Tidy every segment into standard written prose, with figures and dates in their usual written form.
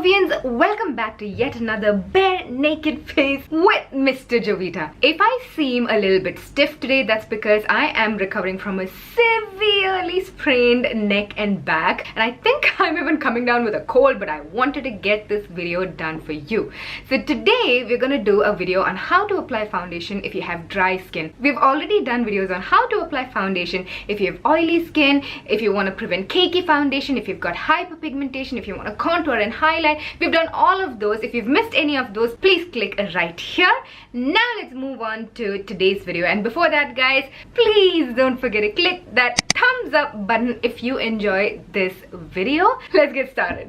Jovians, welcome back to yet another bare naked face with Mr. Jovita. If I seem a little bit stiff today, that's because I am recovering from a severely sprained neck and back, and I think I'm even coming down with a cold, but I wanted to get this video done for you. So today we're gonna do a video on how to apply foundation if you have dry skin. We've already done videos on how to apply foundation if you have oily skin, if you want to prevent cakey foundation, if you've got hyperpigmentation, if you want to contour and highlight. We've done all of those. If you've missed any of those, please click right here. Now let's move on to today's video, and before that guys, please don't forget to click that thumbs up button if you enjoy this video. Let's get started.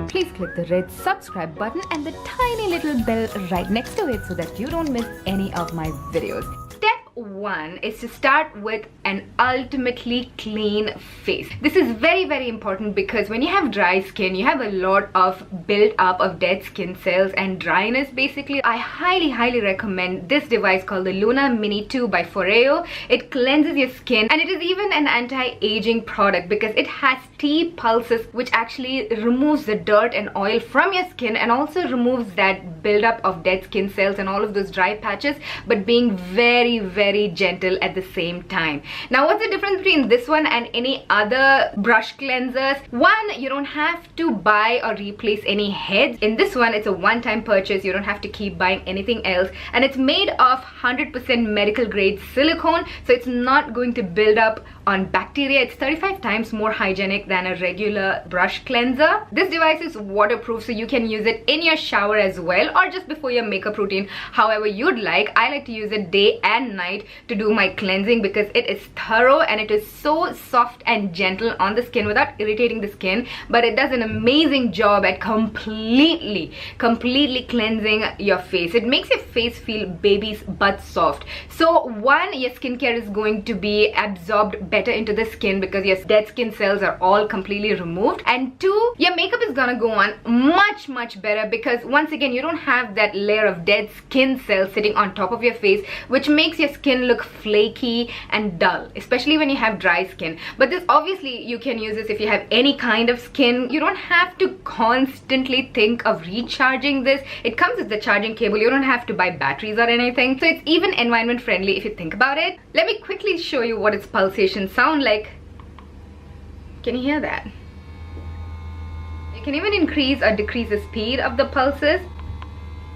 Please click the red subscribe button and the tiny little bell right next to it so that you don't miss any of my videos. Step 1 is to start with an ultimately clean face. This is very important because when you have dry skin, you have a lot of build up of dead skin cells and dryness. Basically, I highly recommend this device called the Luna Mini 2 by Foreo. It cleanses your skin, and it is even an anti-aging product because it has T-pulses which actually removes the dirt and oil from your skin and also removes that buildup of dead skin cells and all of those dry patches, but being very gentle at the same time. Now, what's the difference between this one and any other brush cleansers? One, you don't have to buy or replace any heads. In this one, it's a one-time purchase. You don't have to keep buying anything else, and it's made of 100% medical grade silicone, so it's not going to build up on bacteria. It's 35 times more hygienic than a regular brush cleanser. This device is waterproof, so you can use it in your shower as well, or just before your makeup routine, however you'd like. I like to use it day and night to do my cleansing because it is thorough and it is so soft and gentle on the skin without irritating the skin, but it does an amazing job at completely cleansing your face. It makes your face feel baby's butt soft. So one, your skincare is going to be absorbed better into the skin because your dead skin cells are all completely removed, and two, your makeup is gonna go on much better because once again, you don't have that layer of dead skin cells sitting on top of your face, which makes your skin look flaky and dull, especially when you have dry skin. But this, obviously you can use this if you have any kind of skin. You don't have to constantly think of recharging this. It comes with the charging cable. You don't have to buy batteries or anything, so it's even environment friendly if you think about it. Let me quickly show you what its pulsations sound like. Can you hear that? You can even increase or decrease the speed of the pulses.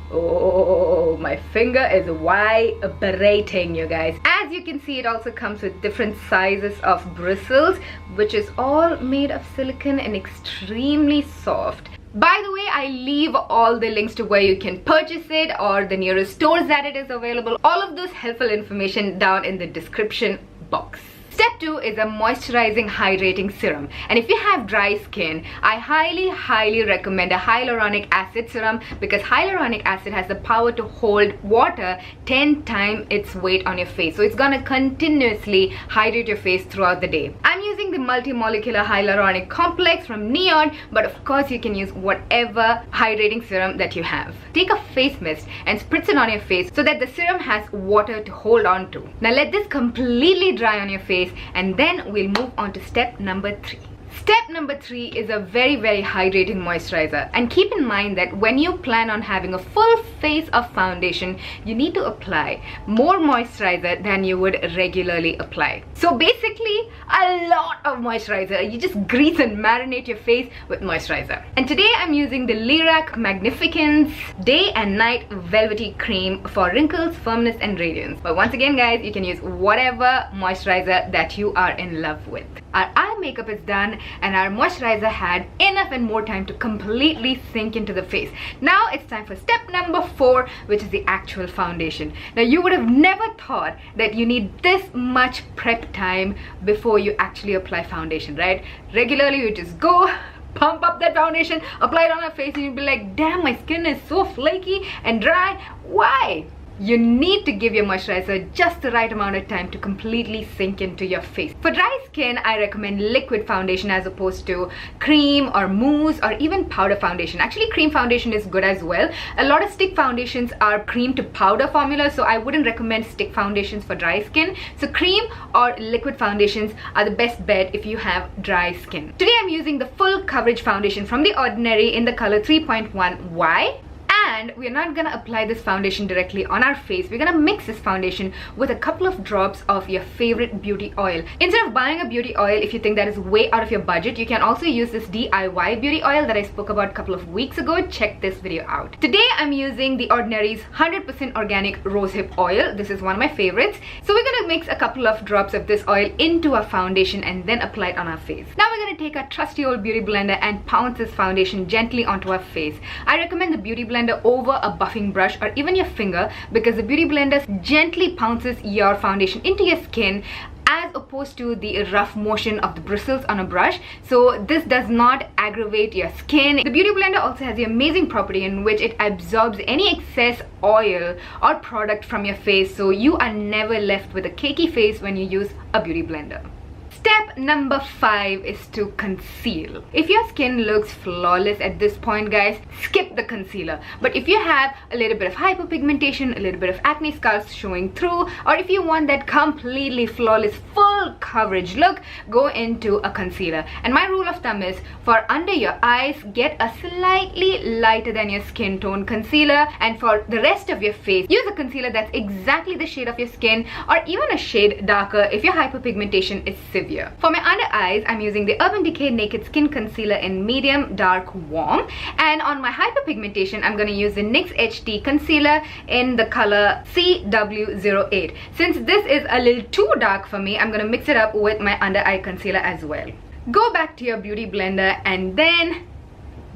Oh, my finger is vibrating, you guys. As you can see, it also comes with different sizes of bristles, which is all made of silicone and extremely soft. By the way, I leave all the links to where you can purchase it or the nearest stores that it is available. All of this helpful information down in the description box. Step 2 is a moisturizing hydrating serum, and if you have dry skin, I highly recommend a hyaluronic acid serum because hyaluronic acid has the power to hold water 10 times its weight on your face, so it's gonna continuously hydrate your face throughout the day. I'm using the multi-molecular hyaluronic complex from NIOD, but of course you can use whatever hydrating serum that you have. Take a face mist and spritz it on your face so that the serum has water to hold on to. Now let this completely dry on your face, and then we'll move on to step number 3. Step number 3 is a very hydrating moisturizer, and keep in mind that when you plan on having a full face of foundation, you need to apply more moisturizer than you would regularly apply. So basically, a lot of moisturizer. You just grease and marinate your face with moisturizer. And today I'm using the Lirac Magnificence Day and Night Velvety Cream for wrinkles, firmness and radiance. But once again guys, you can use whatever moisturizer that you are in love with. Our eye makeup is done and our moisturizer had enough and more time to completely sink into the face. Now it's time for step number 4, which is the actual foundation. Now you would have never thought that you need this much prep time before you actually apply foundation, right? Regularly you just go, pump up that foundation, apply it on your face, and you'll be like, damn, my skin is so flaky and dry. Why? You need to give your moisturizer just the right amount of time to completely sink into your face. For dry skin, I recommend liquid foundation as opposed to cream or mousse or even powder foundation. Actually, cream foundation is good as well. A lot of stick foundations are cream to powder formula, so I wouldn't recommend stick foundations for dry skin. So cream or liquid foundations are the best bet if you have dry skin. Today I'm using the full coverage foundation from The Ordinary in the color 3.1Y. And we're not gonna apply this foundation directly on our face. We're gonna mix this foundation with a couple of drops of your favorite beauty oil. Instead of buying a beauty oil, if you think that is way out of your budget, you can also use this DIY beauty oil that I spoke about a couple of weeks ago. Check this video out. Today I'm using The Ordinary's 100% organic rosehip oil. This is one of my favorites. So we're gonna mix a couple of drops of this oil into our foundation and then apply it on our face. Now we're gonna take our trusty old beauty blender and pounce this foundation gently onto our face. I recommend the beauty blender over a buffing brush or even your finger, because the beauty blender gently pounces your foundation into your skin as opposed to the rough motion of the bristles on a brush. So this does not aggravate your skin. The beauty blender also has the amazing property in which it absorbs any excess oil or product from your face, so you are never left with a cakey face when you use a beauty blender. Step number 5 is to conceal. If your skin looks flawless at this point, guys, skip the concealer. But if you have a little bit of hyperpigmentation, a little bit of acne scars showing through, or if you want that completely flawless full coverage look, go into a concealer. And my rule of thumb is, for under your eyes, get a slightly lighter than your skin tone concealer, and for the rest of your face, use a concealer that's exactly the shade of your skin or even a shade darker if your hyperpigmentation is severe. For my under eyes, I'm using the Urban Decay Naked Skin Concealer in medium, dark, warm. And on my hyperpigmentation, I'm going to use the NYX HD Concealer in the color CW08. Since this is a little too dark for me, I'm going to mix it up with my under eye concealer as well. Go back to your beauty blender and then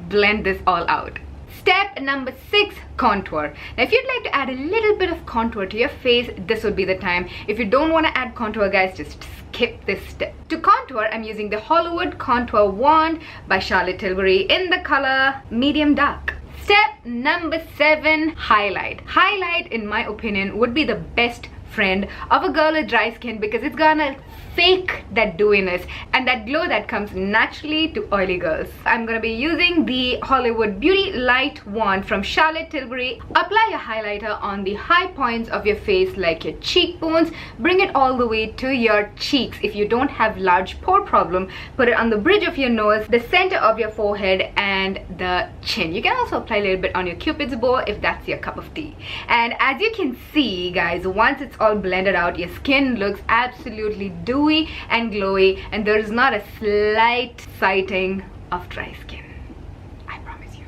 blend this all out. Step number 6, contour. Now if you'd like to add a little bit of contour to your face, this would be the time. If you don't want to add contour, guys, just skip this step. To contour, I'm using the Hollywood Contour Wand by Charlotte Tilbury in the color medium dark. Step number 7, highlight. Highlight, in my opinion, would be the best friend of a girl with dry skin, because it's gonna fake that dewiness and that glow that comes naturally to oily girls. I'm gonna be using the Hollywood Beauty Light Wand from Charlotte Tilbury. Apply your highlighter on the high points of your face, like your cheekbones. Bring it all the way to your cheeks. If you don't have large pore problem, put it on the bridge of your nose, the center of your forehead, and the chin. You can also apply a little bit on your cupid's bow if that's your cup of tea. And as you can see, guys, once it's all blended out, your skin looks absolutely dewy and glowy, and there is not a slight sighting of dry skin. I promise you.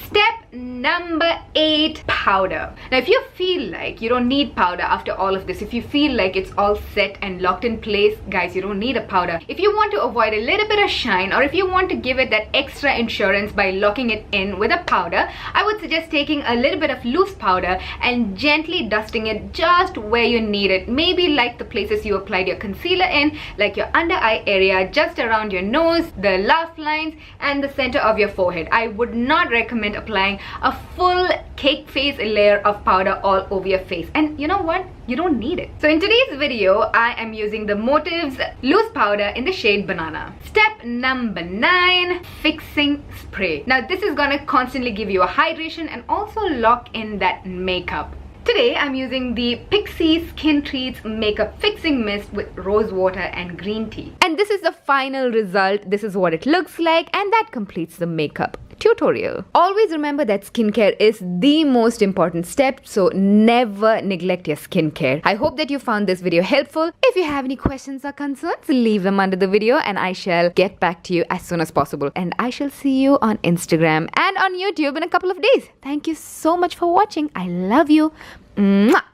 Step number 8, powder. Now if you feel like you don't need powder after all of this, if you feel like it's all set and locked in place, guys, you don't need a powder. If you want to avoid a little bit of shine, or if you want to give it that extra insurance by locking it in with a powder, I would suggest taking a little bit of loose powder and gently dusting it just where you need it. Maybe like the places you applied your concealer in, like your under eye area, just around your nose, the laugh lines, and the center of your forehead. I would not recommend applying a full cake face layer of powder all over your face, and you know what, you don't need it. So in today's video, I am using the Motives loose powder in the shade Banana. Step number 9, fixing spray. Now this is gonna constantly give you a hydration and also lock in that makeup. Today I'm using the Pixi Skin Treats Makeup Fixing Mist with rose water and green tea. And this is the final result. This is what it looks like, and that completes the makeup tutorial. Always remember that skincare is the most important step, so never neglect your skincare. I hope that you found this video helpful. If you have any questions or concerns, leave them under the video and I shall get back to you as soon as possible. And I shall see you on Instagram and on YouTube in a couple of days. Thank you so much for watching. I love you. Mwah!